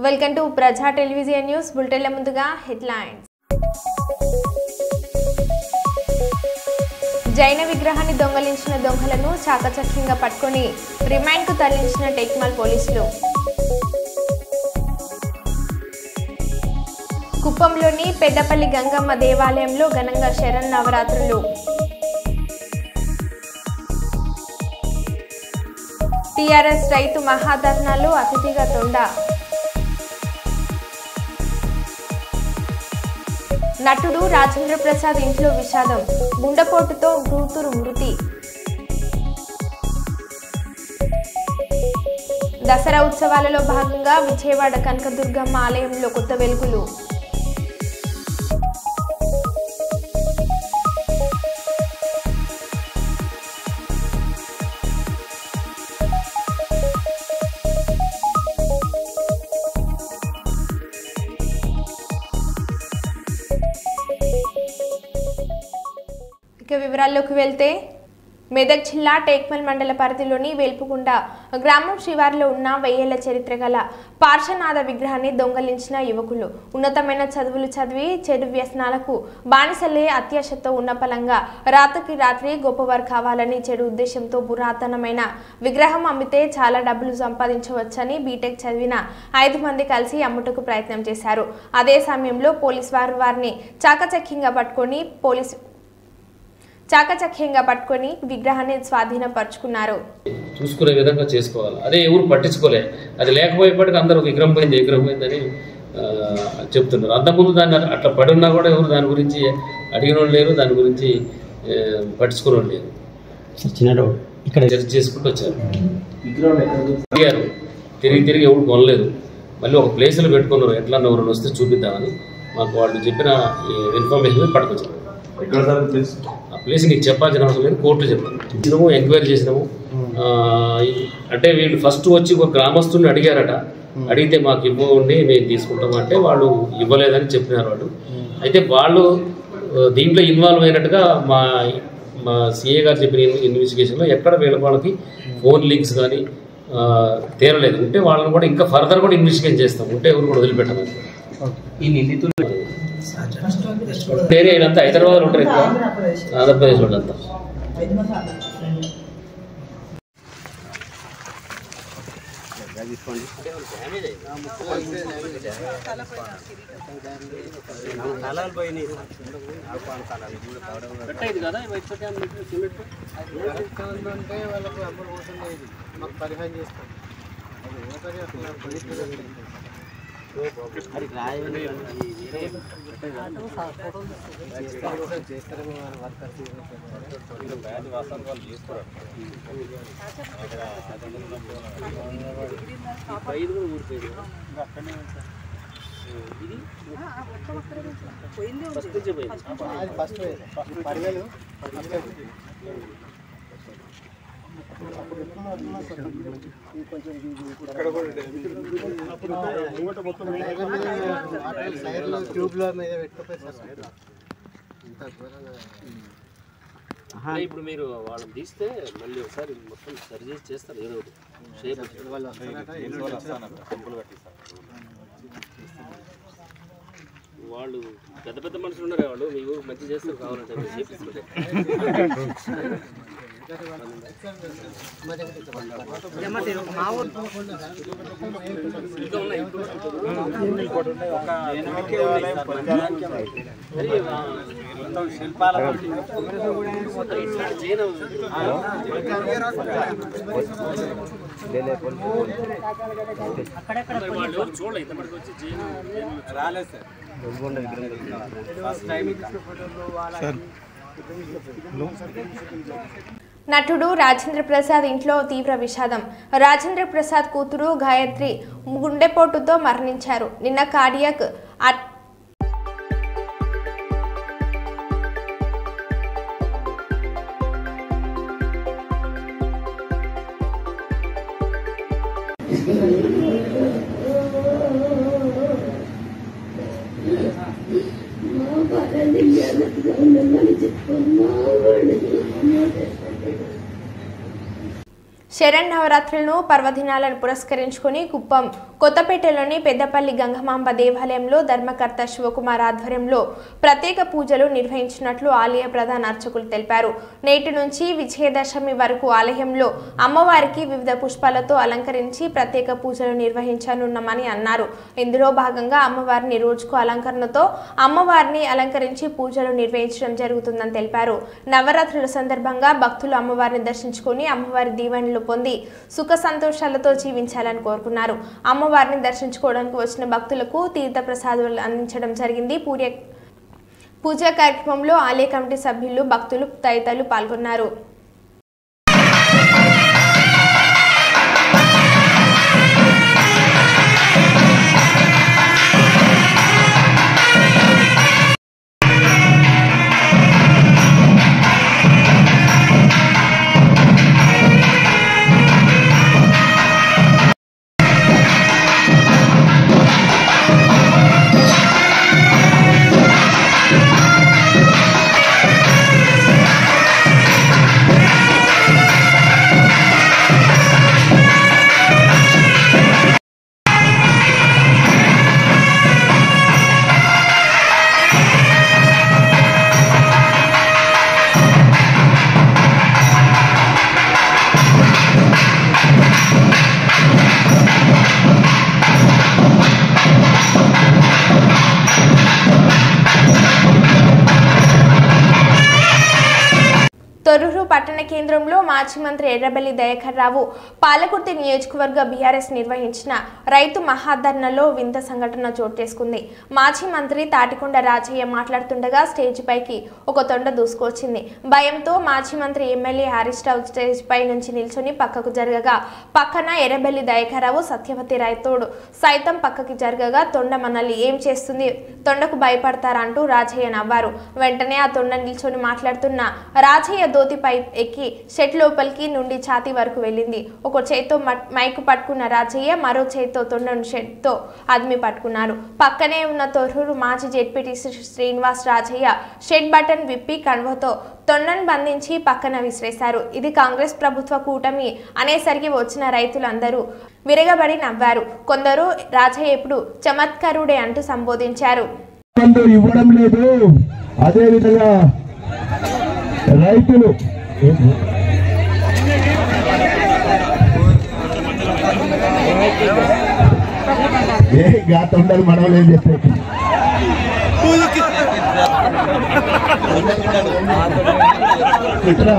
Welcome to ప్రజా television news బులెటిన్ల ముందుగా headlines. జైన విగ్రహాన్ని దొంగలించిన దొంగలను చాకచక్యంగా పట్టుకొని రిమాండ్కు తరలించిన టేక్మల్ పోలీసులు. కుప్పంలోని పెద్దపల్లి గంగమ్మ దేవాలయంలో ఘనంగా శరన్నవరాత్రులు. టీఆర్ఎస్ రైతు మహాధర్నాలో అతిథిగా తొండ. నటుడు రాజేంద్ర ప్రసాద్ ఇంట్లో విషాదం, గుండెపోటుతో కూతురు మృతి. దసరా ఉత్సవాలలో భాగంగా విజయవాడ కనకదుర్గమ్మ ఆలయంలో కొత్త వెలుగులు. వివరాల్లోకి వెళ్తే మెదక్ జిల్లా టేక్మల్ మండల పరిధిలోని వేల్పుగుండ గ్రామం శివారులో ఉన్న 1000 ఏళ్ల చరిత్ర గల పార్శ్వనాథ విగ్రహాన్ని దొంగలించిన యువకులు ఉన్నతమైన చదువులు చదివి చెడు వ్యసనాలకు బానిసలే అత్యాశతో ఉన్న పలంగా రాత్రికి రాత్రి గొప్పవారు కావాలని చెడు ఉద్దేశంతో పురాతనమైన విగ్రహం అమ్మితే చాలా డబ్బులు సంపాదించవచ్చని బీటెక్ చదివిన 5 మంది కలిసి అమ్ముటకు ప్రయత్నం చేశారు. అదే సమయంలో పోలీసు వారు వారిని చాకచక్యంగా పట్టుకొని విగ్రహాన్ని స్వాధీనపరుచుకున్నారు. చూసుకునే విధంగా చేసుకోవాలి. అదే ఎవరు పట్టించుకోలే. అది లేకపోయేప్పటికీ అందరూ విగ్రహం పోయిందని చెప్తున్నారు. అంతకుముందు దాన్ని అట్లా పడి ఉన్నా కూడా ఎవరు దాని గురించి అడిగిన వాళ్ళు లేరు, దాని గురించి పట్టించుకునే వాళ్ళు లేరు. ఇక్కడ చర్చ చేసుకుంటూ వచ్చారు. అడిగారు, తిరిగి ఎవరు కొనలేదు. మళ్ళీ ఒక ప్లేస్లో పెట్టుకున్నారు. ఎట్లా ఎవరు వస్తే చూపిద్దామని మాకు వాళ్ళు చెప్పిన ఇన్ఫర్మేషన్ పట్టుకొచ్చారు. ఆ ప్లేస్ నీకు చెప్పాల్సిన అవసరం లేదు, కోర్టులో చెప్పాము. ఎంక్వైరీ చేసినాము. అంటే వీళ్ళు ఫస్ట్ వచ్చి ఒక గ్రామస్తుని అడిగారట. అడిగితే మాకు ఇవ్వండి మేము తీసుకుంటాము అంటే వాళ్ళు ఇవ్వలేదని చెప్పినారు వాళ్ళు. అయితే వాళ్ళు దీంట్లో ఇన్వాల్వ్ అయినట్టుగా మా సిఏ గారు చెప్పిన ఇన్వెస్టిగేషన్లో ఎక్కడ వీళ్ళ వాళ్ళకి ఫోన్ లింక్స్ కానీ తేరలేదు. ఉంటే వాళ్ళని కూడా ఇంకా ఫర్దర్ కూడా ఇన్వెస్టిగేషన్ చేస్తాం. ఉంటే ఎవరు కూడా వదిలిపెట్టలేదు. ఈ నిందితులు ఏరియా వీళ్ళంతా హైదరాబాద్లో ఉంటారు, ఎక్కువ ఆంధ్రప్రదేశ్ వాళ్ళంతా. ఇప్పుడు మీరు వాళ్ళని తీస్తే మళ్ళీ ఒకసారి మొత్తం సర్జరీ చేస్తారు. ఏదో షేప్ వాళ్ళు పెద్ద మనుషులు ఉన్నారు. వాళ్ళు మీకు మంచి చేస్తారు. కావాలంటే చేపిస్తుంటే చూడలే ఇంతమందికి వచ్చి రాలేదు సార్. నటుడు రాజేంద్ర ప్రసాద్ ఇంట్లో తీవ్ర విషాదం. రాజేంద్ర ప్రసాద్ కూతురు గాయత్రి గుండెపోటుతో మరణించారు. నిన్న కార్డియాక్ శరన్నవరాత్రులను పర్వదినాలను పురస్కరించుకొని కుప్పం కొత్తపేటలోని పెద్దపల్లి గంగమాంబ దేవాలయంలో ధర్మకర్త శివకుమార్ ఆధ్వర్యంలో ప్రత్యేక పూజలు నిర్వహించినట్లు ఆలయ ప్రధాన అర్చకులు తెలిపారు. నేటి నుంచి విజయదశమి వరకు ఆలయంలో అమ్మవారికి వివిధ పుష్పాలతో అలంకరించి ప్రత్యేక పూజలు నిర్వహించనున్నామని అన్నారు. ఇందులో భాగంగా అమ్మవారిని రోజుకు అలంకరణతో అమ్మవారిని అలంకరించి పూజలు నిర్వహించడం జరుగుతుందని తెలిపారు. నవరాత్రుల సందర్భంగా భక్తులు అమ్మవారిని దర్శించుకొని అమ్మవారి దీవెనలు పొంది సుఖ సంతోషాలతో జీవించాలని కోరుకున్నారు. అమ్మవారిని దర్శించుకోవడానికి వచ్చిన భక్తులకు తీర్థ ప్రసాదాలు అందించడం జరిగింది. పూజా కార్యక్రమంలో ఆలయ కమిటీ సభ్యులు, భక్తులు తదితరులు పాల్గొన్నారు. తొర్రూరు పట్టణ కేంద్రంలో మాజీ మంత్రి ఎర్రబెల్లి దయాకర్ రావు పాలకుర్తి నియోజకవర్గ బీఆర్ఎస్ నిర్వహించిన రైతు మహాధర్నాలో వింత సంఘటన చోటు చేసుకుంది. మాజీ మంత్రి తాటికొండ రాజయ్య మాట్లాడుతుండగా స్టేజ్ పైకి ఒక తొండ దూసుకొచ్చింది. భయంతో మాజీ మంత్రి ఎమ్మెల్యే హరీష్ రావు స్టేజ్ పై నుంచి నిల్చొని పక్కకు జరగగా పక్కన ఎర్రబెల్లి దయాకర్ రావు సత్యవతి రైతోడు సైతం పక్కకి జరగగా తొండ మనల్ని ఏం చేస్తుంది, తొండకు భయపడతారా అంటూ రాజయ్య నవ్వారు. వెంటనే ఆ తొండ నిల్చొని మాట్లాడుతున్న రాజయ్య దోతిపై ఎక్కి షెడ్ లోపలికి నుండి ఛాతీ వరకు వెళ్ళింది. ఒక చేత్తో మైకు పట్టుకున్న రాజయ్య మరో చేత్తో తొండను షెడ్తో అదిమి పట్టుకున్నారు. పక్కనే ఉన్న తొర్రూరు మాజీ జెడ్పీటీసీ శ్రీనివాస్ రాజయ్య షెడ్ బటన్ విప్పి కన్వతో తొండను బంధించి పక్కన విసిరేశారు. ఇది కాంగ్రెస్ ప్రభుత్వ కూటమి అనేసరికి వచ్చిన రైతులందరూ విరగబడి నవ్వారు. కొందరు రాజయ్య ఎప్పుడు చమత్కారుడే అంటూ సంబోధించారు. ఇవ్వడం లేదు. అదే విధంగా రైతులు గాతుండలు మనవలేం చెప్పేది ఇట్లా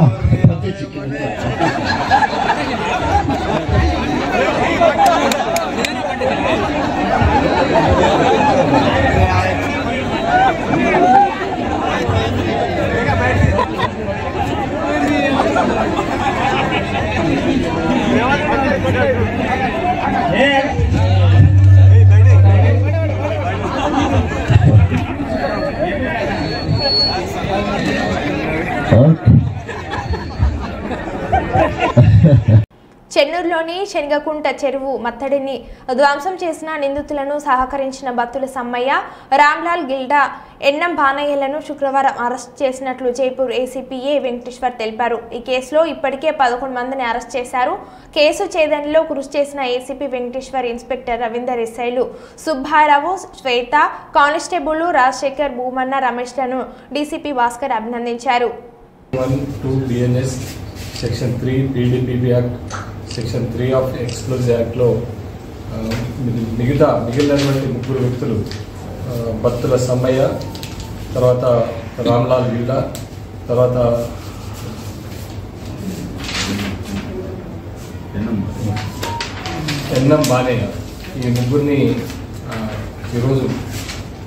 చెన్నూరులోని శనగకుంట చెరువు మత్తడిని ధ్వంసం చేసిన నిందితులను సహకరించిన బత్తుల సమ్మయ్య, రామ్లాల్ గిల్డా, ఎన్నం బానయ్యలను శుక్రవారం అరెస్ట్ చేసినట్లు జైపూర్ ఏసీపీ ఏ వెంకటేశ్వర్ తెలిపారు. ఈ కేసులో ఇప్పటికే 11 మందిని అరెస్ట్ చేశారు. కేసు ఛేదనలో కృషి చేసిన ఏసీపీ వెంకటేశ్వర్, ఇన్స్పెక్టర్ రవీందర్, ఎస్ఐలు సుబ్బారావు, శ్వేత, కానిస్టేబుల్ రాజశేఖర్, భూమన్న, రమేష్లను డీసీపీ భాస్కర్ అభినందించారు. Section 3 PDPB act, section 3 of explosive యాక్ట్లో మిగిలినటువంటి 3 వ్యక్తులు బత్తుల సమ్మయ్య, తర్వాత రామ్లాల్ గిల్డా, తర్వాత ఎన్నం బానయ్య, ఈ ముగ్గురిని ఈరోజు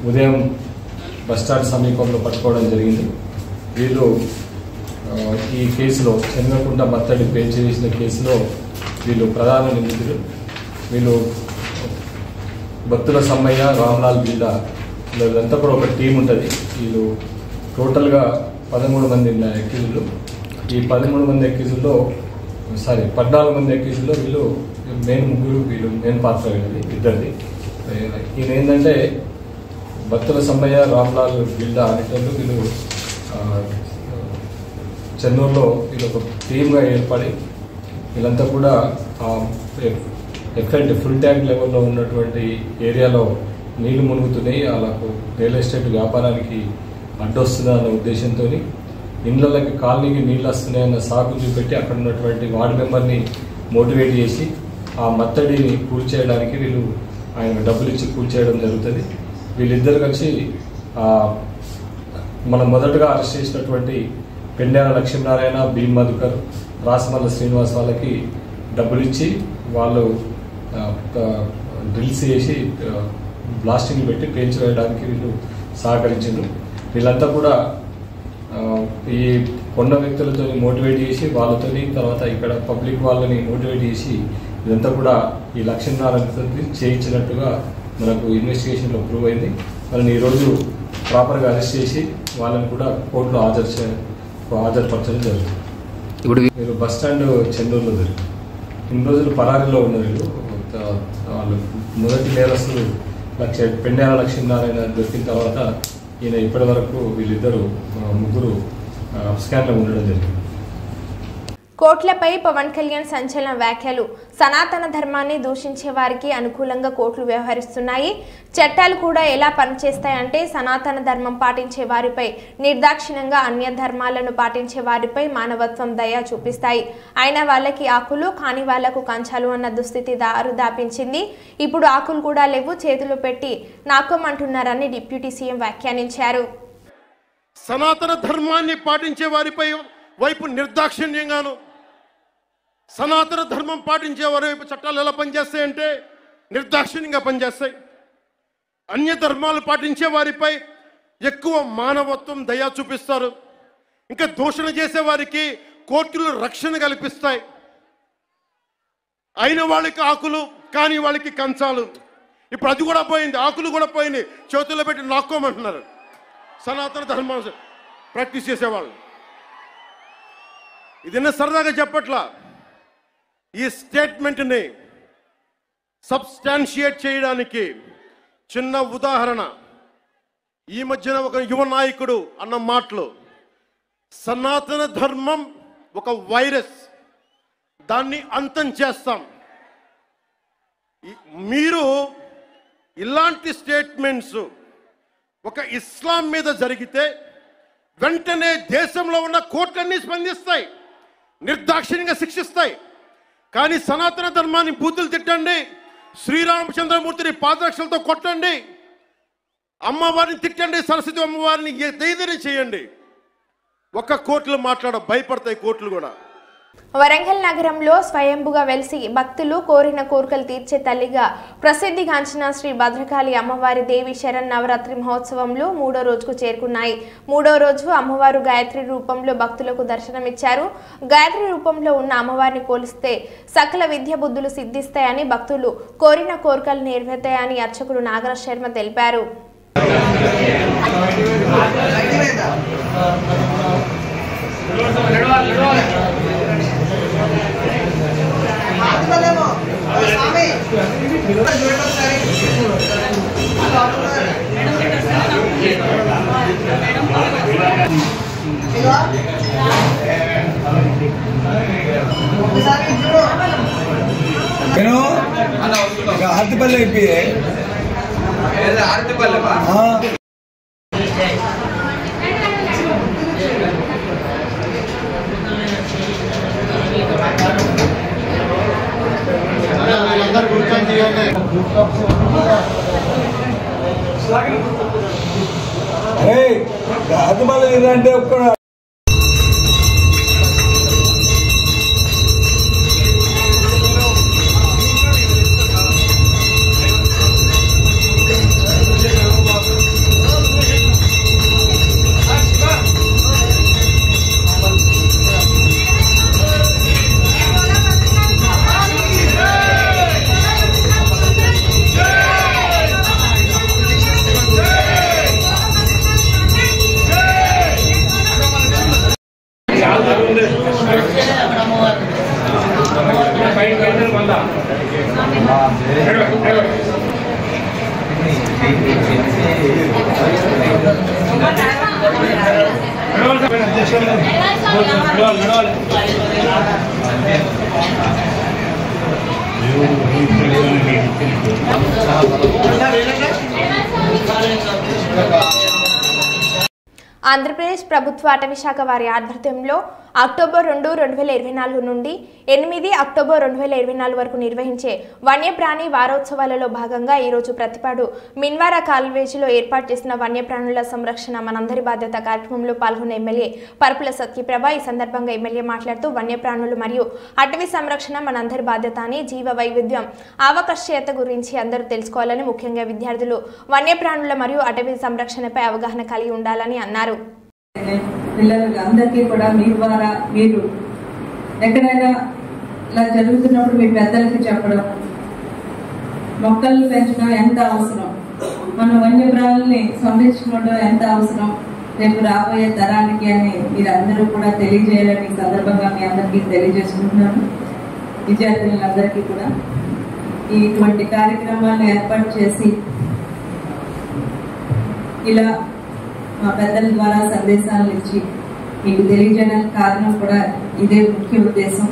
ఉదయం బస్టాండ్ సమీపంలో పట్టుకోవడం జరిగింది. వీళ్ళు ఈ కేసులో శనగకుంట మత్తడి పేల్చి చేసిన కేసులో వీళ్ళు ప్రధాన నిందితులు. వీళ్ళు బత్తుల సమ్మయ్య, రామ్లాల్ గిల్డా, వీళ్ళంతా కూడా ఒక టీం ఉంటుంది. వీళ్ళు టోటల్గా 13 మంది అక్యూజులు. ఈ 13 మంది అక్యూజుల్లో 14 మంది అక్యూజుల్లో వీళ్ళు వీళ్ళు మెయిన్ పాత్ర ఇద్దరిది. ఈయన ఏంటంటే బత్తుల సమ్మయ్య, రామ్లాల్ గిల్డా అనేటప్పుడు వీళ్ళు చెన్నూరులో వీళ్ళు ఒక టీమ్గా ఏర్పడి వీళ్ళంతా కూడా ఎఫెక్ట్ ఫుల్ ట్యాంక్ లెవెల్లో ఉన్నటువంటి ఏరియాలో నీళ్లు మునుగుతున్నాయి, వాళ్ళకు రియల్ ఎస్టేట్ వ్యాపారానికి అడ్డొస్తుందా అన్న ఉద్దేశంతో ఇళ్లకి కాలనీకి నీళ్ళు వస్తున్నాయన్న సాకు చూపెట్టి అక్కడ ఉన్నటువంటి వార్డు మెంబర్ని మోటివేట్ చేసి ఆ మత్తడిని కూల్చేయడానికి వీళ్ళు ఆయనకు డబ్బులు ఇచ్చి కూల్చేయడం జరుగుతుంది. వీళ్ళిద్దరు కలిసి మనం మొదటగా అరెస్ట్ చేసినటువంటి పెండ్యాల లక్ష్మీనారాయణ, బి మధుకర్, రాసమల్ల శ్రీనివాస్ వాళ్ళకి డబ్బులు ఇచ్చి వాళ్ళు డ్రిల్స్ చేసి బ్లాస్టింగ్ పెట్టి పేల్చివేయడానికి వీళ్ళు సహకరించారు. వీళ్ళంతా కూడా ఈ కొండ వ్యక్తులతో మోటివేట్ చేసి వాళ్ళతోని తర్వాత ఇక్కడ పబ్లిక్ వాళ్ళని మోటివేట్ చేసి ఇదంతా కూడా ఈ లక్ష్మీనారాయణతో చేయించినట్టుగా మనకు ఇన్వెస్టిగేషన్లో ప్రూవ్ అయింది. వాళ్ళని ఈరోజు ప్రాపర్గా అరెస్ట్ చేసి వాళ్ళని కూడా కోర్టులో హాజరుపరచడం జరుగుతుంది. ఇప్పుడు మీరు బస్ స్టాండ్ చెన్నూరులో జరిగింది. ఇన్ని రోజులు పరారీలో ఉన్నారు వీళ్ళు. వాళ్ళు మొదటి నేరస్తులు పెండ్యాల లక్ష్మీనారాయణ దొరికిన తర్వాత ఈయన ఇప్పటి వరకు వీళ్ళిద్దరు ముగ్గురు స్కాన్లో ఉండడం జరిగింది. కోట్లపై పవన్ కళ్యాణ్ సంచలన వ్యాఖ్యలు. సనాతన ధర్మాన్ని దూషించే వారికి అనుకూలంగా కోర్టులు వ్యవహరిస్తున్నాయి. చట్టాలు కూడా ఎలా పనిచేస్తాయంటే సనాతన ధర్మం పాటించే వారిపై నిర్దాక్షిణ్యంగా అన్య ధర్మాలను పాటించే వారిపై మానవత్వం దయ చూపిస్తాయి. అయిన వాళ్ళకి ఆకులు, కాని వాళ్లకు కంచాలు అన్న దుస్థితి దారు దాపించింది. ఇప్పుడు ఆకులు కూడా లేవు, చేతులు పెట్టి నాకోమంటున్నారని డిప్యూటీ సీఎం వ్యాఖ్యానించారు. సనాతన ధర్మాన్ని పాటించే వారిపై వైపు నిర్దాక్షిణ్యంగాను, సనాతన ధర్మం పాటించే వారి వైపు చట్టాలు ఎలా పనిచేస్తాయంటే నిర్దాక్షిణ్యంగా పనిచేస్తాయి. అన్య ధర్మాలు పాటించే వారిపై ఎక్కువ మానవత్వం దయ చూపిస్తారు. ఇంకా దూషణ చేసే వారికి కోర్టులు రక్షణ కల్పిస్తాయి. అయిన వాళ్ళకి ఆకులు, కాని వాళ్ళకి కంచాలు. ఇప్పుడు అది కూడా పోయింది, ఆకులు కూడా పోయింది, చేతుల్లో పెట్టి నాక్కోమంటున్నారు సనాతన ధర్మాన్ని ప్రాక్టీస్ చేసేవాళ్ళు. ఇదన్న సరదాగా చెప్పట్లా. ఈ స్టేట్మెంట్ని సబ్స్టాన్షియేట్ చేయడానికి చిన్న ఉదాహరణ. ఈ మధ్యన ఒక యువ నాయకుడు అన్న మాటలు, సనాతన ధర్మం ఒక వైరస్, దాన్ని అంతం చేస్తాం. మీరు ఇలాంటి స్టేట్మెంట్స్ ఒక ఇస్లాం మీద జరిగితే వెంటనే దేశంలో ఉన్న కోర్టులన్నీ స్పందిస్తాయి, నిర్దాక్షిణ్యంగా శిక్షిస్తాయి. కానీ సనాతన ధర్మాన్ని బూతులు తిట్టండి, శ్రీరామచంద్రమూర్తిని పాదరక్షలతో కొట్టండి, అమ్మవారిని తిట్టండి, సరస్వతి అమ్మవారిని ఏదైనా చేయండి, ఒక్క కోర్టులు భయపడతాయి కోర్టులు కూడా. వరంగల్ నగరంలో స్వయంభుగా వెలిసి భక్తులు కోరిన కోరికలు తీర్చే తల్లిగా ప్రసిద్ధిగాంచిన శ్రీ భద్రకాళి అమ్మవారి దేవి శరణ్ నవరాత్రి మహోత్సవంలో 3వ రోజుకు చేరుకున్నాయి. 3వ రోజు అమ్మవారు గాయత్రి రూపంలో భక్తులకు దర్శనమిచ్చారు. గాయత్రి రూపంలో ఉన్న అమ్మవారిని కొలిస్తే సకల విద్య బుద్ధులు సిద్ధిస్తాయని, భక్తులు కోరిన కోరికలు నెరవేరుతాయని అర్చకుడు నాగరాజ్ శర్మ తెలిపారు. ఆర్తిపల్లి ఆర్తిపల్లి అంటే ఒక్క ఆంధ్రప్రదేశ్ ప్రభుత్వ అటవీ శాఖ వారి ఆధ్వర్యంలో అక్టోబర్ 2, 2024 నుండి 8 అక్టోబర్ 2024 వరకు నిర్వహించే వన్యప్రాణి వారోత్సవాలలో భాగంగా ఈరోజు ప్రతిపాడు మిన్వారా కాల్వేజీలో ఏర్పాటు చేసిన వన్యప్రాణుల సంరక్షణ మనందరి బాధ్యత కార్యక్రమంలో పాల్గొన్న ఎమ్మెల్యే పరుపుల సత్యప్రభ ఈ సందర్భంగా ఎమ్మెల్యే మాట్లాడుతూ వన్యప్రాణులు మరియు అటవీ సంరక్షణ మనందరి బాధ్యత అని జీవ వైవిధ్యం ఆవశ్యకత గురించి అందరూ తెలుసుకోవాలని ముఖ్యంగా విద్యార్థులు వన్యప్రాణుల మరియు అటవీ సంరక్షణపై అవగాహన కలిగి ఉండాలని అన్నారు. పిల్లలకి అందరికీ కూడా మీ ద్వారా మీరు ఎక్కడైనా ఇలా జరుగుతున్నప్పుడు మీ పెద్దలకి చెప్పడం, మొక్కలను పెంచడం ఎంత అవసరం, మన వన్యప్రాణుల్ని సంరక్షించుకోవడం ఎంత అవసరం రేపు రాబోయే తరానికి అని మీరు అందరూ కూడా తెలియజేయాలని ఈ సందర్భంగా మీ అందరికీ తెలియజేసుకుంటున్నాను. విద్యార్థులందరికీ కూడా ఇటువంటి కార్యక్రమాలను ఏర్పాటు చేసి ఇలా మా పెద్దల ద్వారా సందేశాలను ఇచ్చి మీకు తెలియజేయడానికి కారణం కూడా ఇదే ముఖ్య ఉద్దేశం.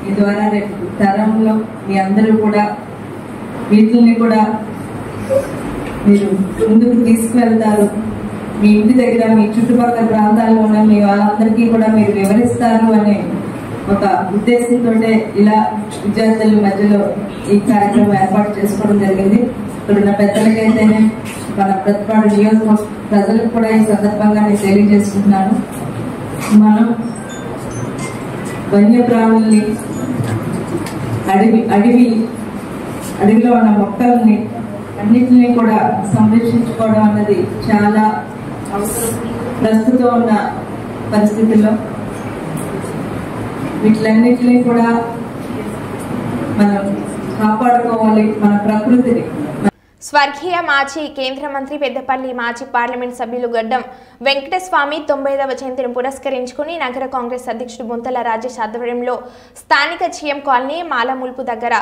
ఈ ద్వారా రేపు తరంలో మీ అందరూ కూడా వీటిని కూడా మీరు ముందుకు తీసుకువెళ్తారు. మీ ఇంటి దగ్గర మీ చుట్టుపక్కల ప్రాంతాల్లో ఉన్న మీ వాళ్ళందరికీ కూడా మీరు వివరిస్తారు అనే ఒక ఉద్దేశంతో ఇలా విద్యార్థుల మధ్యలో ఈ కార్యక్రమం ఏర్పాటు చేసుకోవడం జరిగింది. ఇక్కడున్న పెద్దలకైతేనే మన ప్రతిపాడు నియోజకవర్గ ప్రజలకు కూడా ఈ సందర్భంగా నేను తెలియజేసుకుంటున్నాను. మనం వన్యప్రాణుల్ని అడవిలో ఉన్న మొక్కల్ని అన్నింటినీ కూడా సంరక్షించుకోవడం అన్నది చాలా అవసరం ప్రస్తుతం ఉన్న పరిస్థితుల్లో. వీటిలన్నింటినీ కూడా మనం కాపాడుకోవాలి, మన ప్రకృతిని. స్వర్గీయ మాజీ కేంద్ర మంత్రి పెద్దపల్లి మాజీ పార్లమెంట్ సభ్యులు గడ్డం వెంకటస్వామి 95వ జయంతిని పురస్కరించుకుని నగర కాంగ్రెస్ అధ్యక్షుడు బొంతల రాజేష్ ఆధ్వర్యంలో స్థానిక జిఎం కాలనీ మాలముల్పు దగ్గర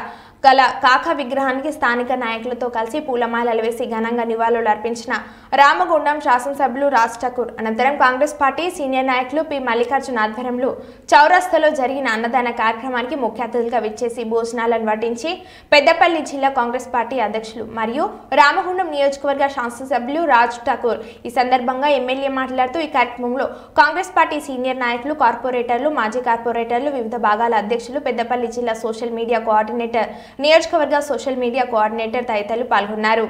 గల కాకా విగ్రహానికి స్థానిక నాయకులతో కలిసి పూలమాలలు వేసి ఘనంగా నివాళులు అర్పించిన రామగుండం శాసనసభ్యులు రాజ్ ఠాకూర్ అనంతరం కాంగ్రెస్ పార్టీ సీనియర్ నాయకులు పి మల్లికార్జున్ ఆధ్వర్యంలో చౌరస్తాలో జరిగిన అన్నదాన కార్యక్రమానికి ముఖ్య అతిథులుగా విచ్చేసి భోజనాలను వడ్డించి పెద్దపల్లి జిల్లా కాంగ్రెస్ పార్టీ అధ్యక్షులు మరియు రామగుండం నియోజకవర్గ శాసనసభ్యులు రాజ్ ఠాకూర్ ఈ సందర్భంగా ఎమ్మెల్యే మాట్లాడుతూ ఈ కార్యక్రమంలో కాంగ్రెస్ పార్టీ సీనియర్ నాయకులు, కార్పొరేటర్లు, మాజీ కార్పొరేటర్లు, వివిధ భాగాల అధ్యక్షులు, పెద్దపల్లి జిల్లా సోషల్ మీడియా కోఆర్డినేటర్, నియోజకవర్గ సోషల్ మీడియా కోఆర్డినేటర్ తదితరులు పాల్గొన్నారు.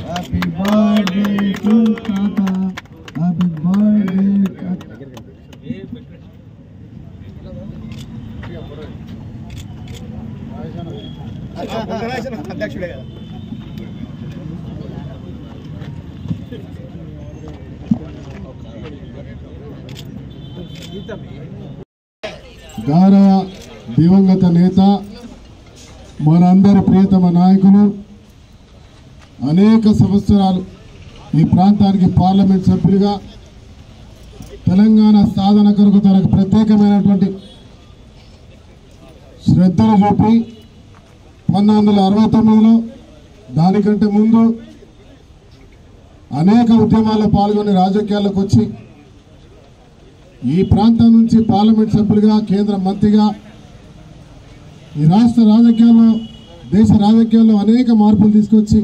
Happy birthday to Tata. Happy birthday, Tata. గౌరవ దివంగత నేత, మనందరి ప్రియతమ నాయకులు, అనేక సంవత్సరాలు ఈ ప్రాంతానికి పార్లమెంట్ సభ్యులుగా తెలంగాణ సాధన కొరకు తనకు ప్రత్యేకమైనటువంటి శ్రద్ధను చూపి 1969లో దానికంటే ముందు అనేక ఉద్యమాల్లో పాల్గొని రాజకీయాల్లోకి వచ్చి ఈ ప్రాంతం నుంచి పార్లమెంట్ సభ్యులుగా, కేంద్ర మంత్రిగా ఈ రాష్ట్ర రాజకీయాల్లో, దేశ రాజకీయాల్లో అనేక మార్పులు తీసుకొచ్చి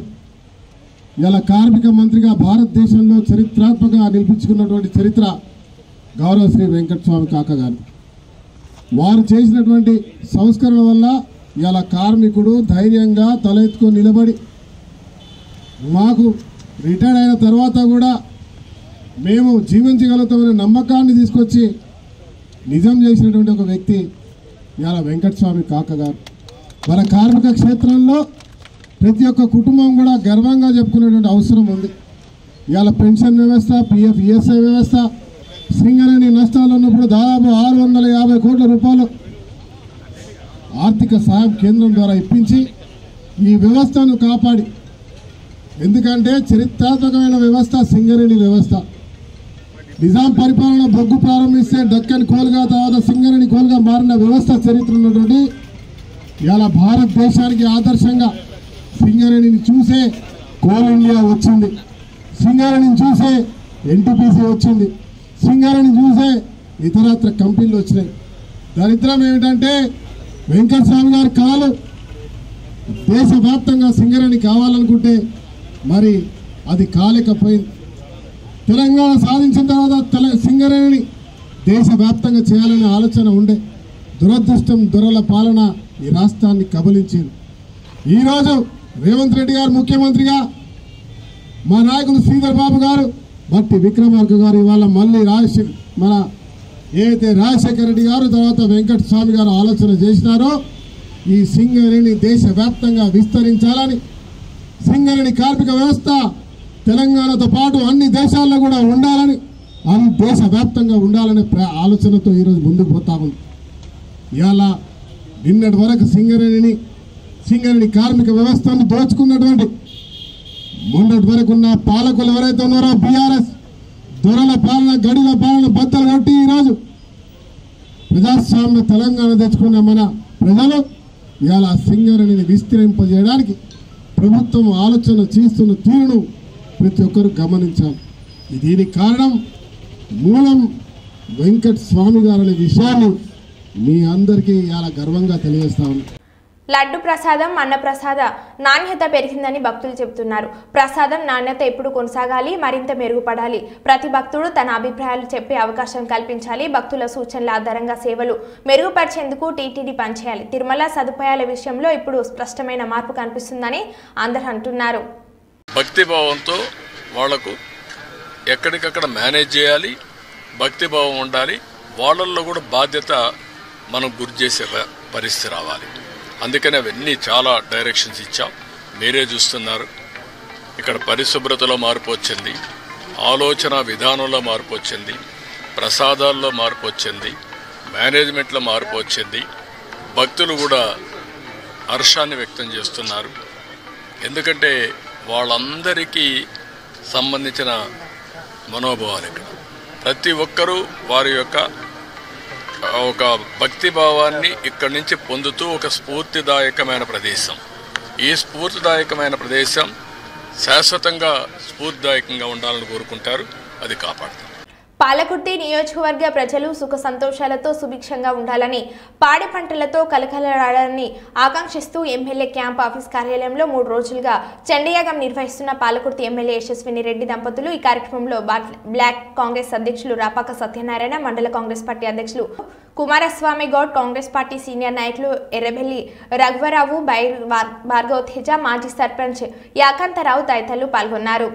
ఇలా కార్మిక మంత్రిగా భారతదేశంలో చరిత్రాత్మకంగా నిలిపించుకున్నటువంటి చరిత్ర గౌరవ శ్రీ వెంకటస్వామి కాకా గారు. వారు చేసినటువంటి సంస్కరణ వల్ల ఇలా కార్మికుడు ధైర్యంగా తల ఎత్తుకొని నిలబడి మాకు రిటైర్డ్ అయిన తర్వాత కూడా మేము జీవించగలుగుతామనే నమ్మకాన్ని తీసుకొచ్చి నిజం చేసినటువంటి ఒక వ్యక్తి ఇలా వెంకటస్వామి కాకా గారు. మన కార్మిక క్షేత్రంలో ప్రతి ఒక్క కుటుంబం కూడా గర్వంగా చెప్పుకునేటువంటి అవసరం ఉంది. ఇవాళ పెన్షన్ వ్యవస్థ, పిఎఫ్, ఈఎస్ఐ వ్యవస్థ, సింగరేణి నష్టాలు ఉన్నప్పుడు దాదాపు 650 కోట్ల రూపాయలు ఆర్థిక సాయం కేంద్రం ద్వారా ఇప్పించి ఈ వ్యవస్థను కాపాడి ఎందుకంటే చరిత్రాత్మకమైన వ్యవస్థ సింగరేణి వ్యవస్థ. నిజాం పరిపాలన బొగ్గు ప్రారంభిస్తే డక్కన్ కోల్గా తర్వాత సింగరేణి కోల్గా మారిన వ్యవస్థ చరిత్ర ఉన్నటువంటి ఇలా భారతదేశానికి ఆదర్శంగా సింగరేణిని చూసే కోల్ ఇండియా వచ్చింది, సింగరేణిని చూసే ఎన్టీపీసీ వచ్చింది, సింగరేణిని చూసే ఇతరత్ర కంపెనీలు వచ్చినాయి. దరిద్రం ఏమిటంటే వెంకటస్వామి గారి కళలు దేశవ్యాప్తంగా సింగరేణి కావాలనుకుంటే మరి అది కాలేకపోయింది. తెలంగాణ సాధించిన తర్వాత సింగరేణిని దేశవ్యాప్తంగా చేయాలనే ఆలోచన ఉండే. దురదృష్టం దొరల పాలన ఈ రాష్ట్రాన్ని కబలించింది. ఈరోజు రేవంత్ రెడ్డి గారు ముఖ్యమంత్రిగా, మా నాయకులు శ్రీధర్ బాబు గారు, బట్టి విక్రమార్క గారు ఇవాళ మళ్ళీ మన ఏదైతే రాజశేఖర రెడ్డి గారు తర్వాత వెంకటస్వామి గారు ఆలోచన చేసినారో ఈ సింగరేణి దేశవ్యాప్తంగా విస్తరించాలని, సింగరేణి కార్మిక వ్యవస్థ తెలంగాణతో పాటు అన్ని దేశాల్లో కూడా ఉండాలని, అది దేశవ్యాప్తంగా ఉండాలనే ఆలోచనతో ఈరోజు ముందుకు పోతా ఉంది. ఇవాళ నిన్నటి వరకు సింగరేణి కార్మిక వ్యవస్థను దోచుకున్నటువంటి మొన్నటి వరకు ఉన్న పాలకులు ఎవరైతే ఉన్నారో బీఆర్ఎస్ దొరల పాలన, గడిల పాలన బద్దలు కొట్టి ఈరోజు ప్రజాస్వామ్య తెలంగాణ తెచ్చుకున్న మన ప్రజలు ఇవాళ సింగరేణిని విస్తరింపజేయడానికి ప్రభుత్వం ఆలోచన చేస్తున్న తీరును ప్రతి ఒక్కరు గమనించాలి. దీనికి కారణం మూలం వెంకట స్వామి గారు అనే విషయాన్ని మీ అందరికీ ఇవాళ గర్వంగా తెలియజేస్తా ఉన్నాను. లడ్డు ప్రసాదం అన్నప్రసాద నాణ్యత పెరిగిందని భక్తులు చెబుతున్నారు. ప్రసాదం నాణ్యత ఎప్పుడు కొనసాగాలి, మరింత మెరుగుపడాలి. ప్రతి భక్తుడు తన అభిప్రాయాలు చెప్పే అవకాశం కల్పించాలి. భక్తుల సూచనల ఆధారంగా సేవలు మెరుగుపరిచేందుకు టీటీడీ పనిచేయాలి. తిరుమల సదుపాయాల విషయంలో ఇప్పుడు స్పష్టమైన మార్పు కనిపిస్తుందని అందరూ అంటున్నారు. భక్తిభావంతో వాళ్లకు ఎక్కడికక్కడ మేనేజ్ చేయాలి, భక్తిభావం ఉండాలి. వాళ్ళల్లో కూడా బాధ్యత మనం గురి చేసే పరిస్థితి రావాలి. అందుకని అవన్నీ చాలా డైరెక్షన్స్ ఇచ్చాం. మీరే చూస్తున్నారు, ఇక్కడ పరిశుభ్రతలో మార్పు వచ్చింది, ఆలోచన విధానంలో మార్పు వచ్చింది, ప్రసాదాల్లో మార్పు వచ్చింది, మేనేజ్మెంట్లో మార్పు వచ్చింది. భక్తులు కూడా హర్షాన్ని వ్యక్తం చేస్తున్నారు. ఎందుకంటే వాళ్ళందరికీ సంబంధించిన మనోభావాలు ఇక్కడ ప్రతి ఒక్కరూ వారి యొక్క ఒక భక్తిభావాన్ని ఇక్కడి నుంచి పొందుతూ ఒక స్ఫూర్తిదాయకమైన ప్రదేశం. ఈ స్ఫూర్తిదాయకమైన ప్రదేశం శాశ్వతంగా స్ఫూర్తిదాయకంగా ఉండాలని కోరుకుంటారు, అది కాపాడుతారు. పాలకుర్తి నియోజకవర్గ ప్రజలు సుఖ సంతోషాలతో సుభిక్షంగా ఉండాలని, పాడి పంటలతో కలకలరాడాలని ఆకాంక్షిస్తూ ఎమ్మెల్యే క్యాంప్ ఆఫీస్ కార్యాలయంలో 3 రోజులుగా చండీయాగం నిర్వహిస్తున్న పాలకుర్తి ఎమ్మెల్యే యశస్విని రెడ్డి దంపతులు ఈ కార్యక్రమంలో బ్లాక్ కాంగ్రెస్ అధ్యక్షులు రాపాక సత్యనారాయణ, మండల కాంగ్రెస్ పార్టీ అధ్యక్షులు కుమారస్వామి గౌడ్, కాంగ్రెస్ పార్టీ సీనియర్ నాయకులు ఎర్రబెల్లి రఘువరావు, భార్గవ్ తేజ, మాజీ సర్పంచ్ యాకాంతరావు తదితరులు పాల్గొన్నారు.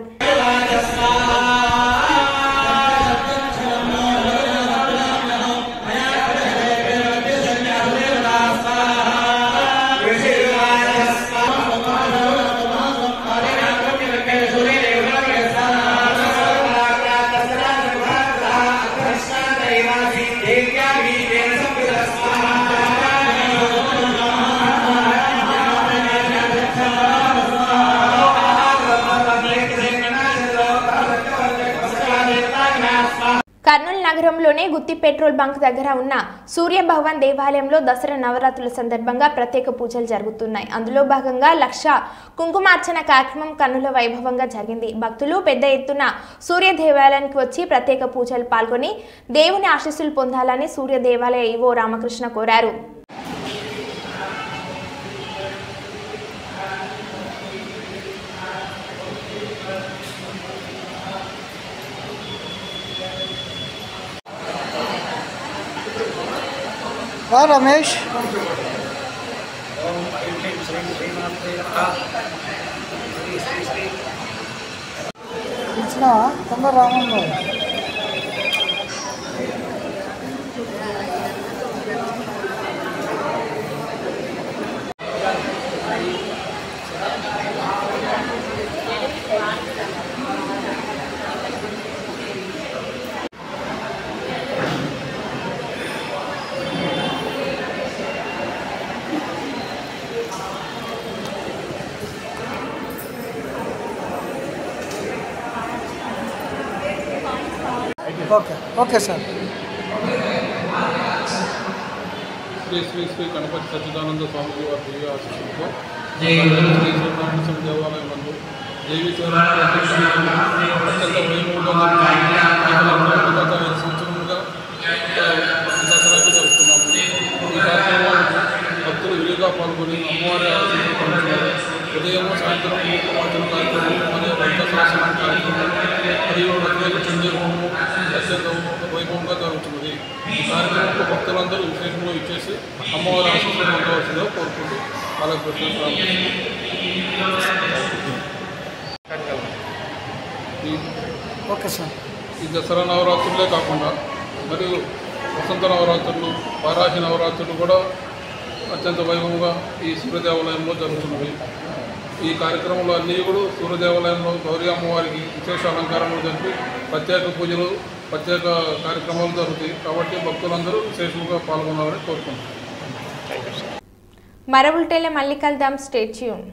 కర్నూలు నగరంలోని గుత్తి పెట్రోల్ బంక్ దగ్గర ఉన్న సూర్య భవన్ దేవాలయంలో దసరా నవరాత్రుల సందర్భంగా ప్రత్యేక పూజలు జరుగుతున్నాయి. అందులో భాగంగా 1,00,000 కుంకుమార్చన కార్యక్రమం కన్నుల వైభవంగా జరిగింది. భక్తులు పెద్ద ఎత్తున సూర్య దేవాలయానికి వచ్చి ప్రత్యేక పూజలు పాల్గొని దేవుని ఆశీస్సులు పొందాలని సూర్య దేవాలయ ఈవో రామకృష్ణ కోరారు. రమేష్ ఇచ్చిన తొందర రామంలో okay okay sir. Shri Shri Shri Ganapati Sachchidananda Swami వారి దివ్య ఆశీస్సులతో శ్రీ దేవాలయం నందు దేవి అత్యంత వైభవంగా సంవత్సరముగా దసరాకు జరుపుతున్నాము. ఈ కార్యక్రమానికి భక్తులు విరిగా పాల్గొని అమ్మవారి ఆశీస్సులు పొందుతున్నారు. ఉదయం సాయంత్రం పూజలు కార్యక్రమం మరియు భక్త శాసనం కార్యక్రమం మరియు రత్నాల చంద్ర హోమం అత్యంత వైభవంగా జరుగుతున్నది. ఈ కార్యక్రమంలో భక్తులందరూ విశేషంలో ఇచ్చేసి అమ్మవారి ఆశీస్సులు పొందవలసిందిగా కోరుకుంటూ బాలకృష్ణ ఓకే సార్. ఈ దసరా నవరాత్రులే కాకుండా మరియు వసంత నవరాత్రులు, వారాహి నవరాత్రులు కూడా అత్యంత వైభవంగా ఈ సూర్యదేవాలయంలో జరుగుతున్నవి. ఈ కార్యక్రమంలో అన్నీ కూడా సూర్యదేవాలయంలో గౌరీ అమ్మవారికి విశేష అలంకారాలు జరిపి ప్రత్యేక పూజలు, ప్రత్యేక కార్యక్రమాలు జరుగుతాయి. కాబట్టి భక్తులందరూ విశేషంగా పాల్గొనాలని కోరుకుంటున్నాను. మరో బులెటిన్లో మళ్ళీ కలుద్దాం. Stay tune.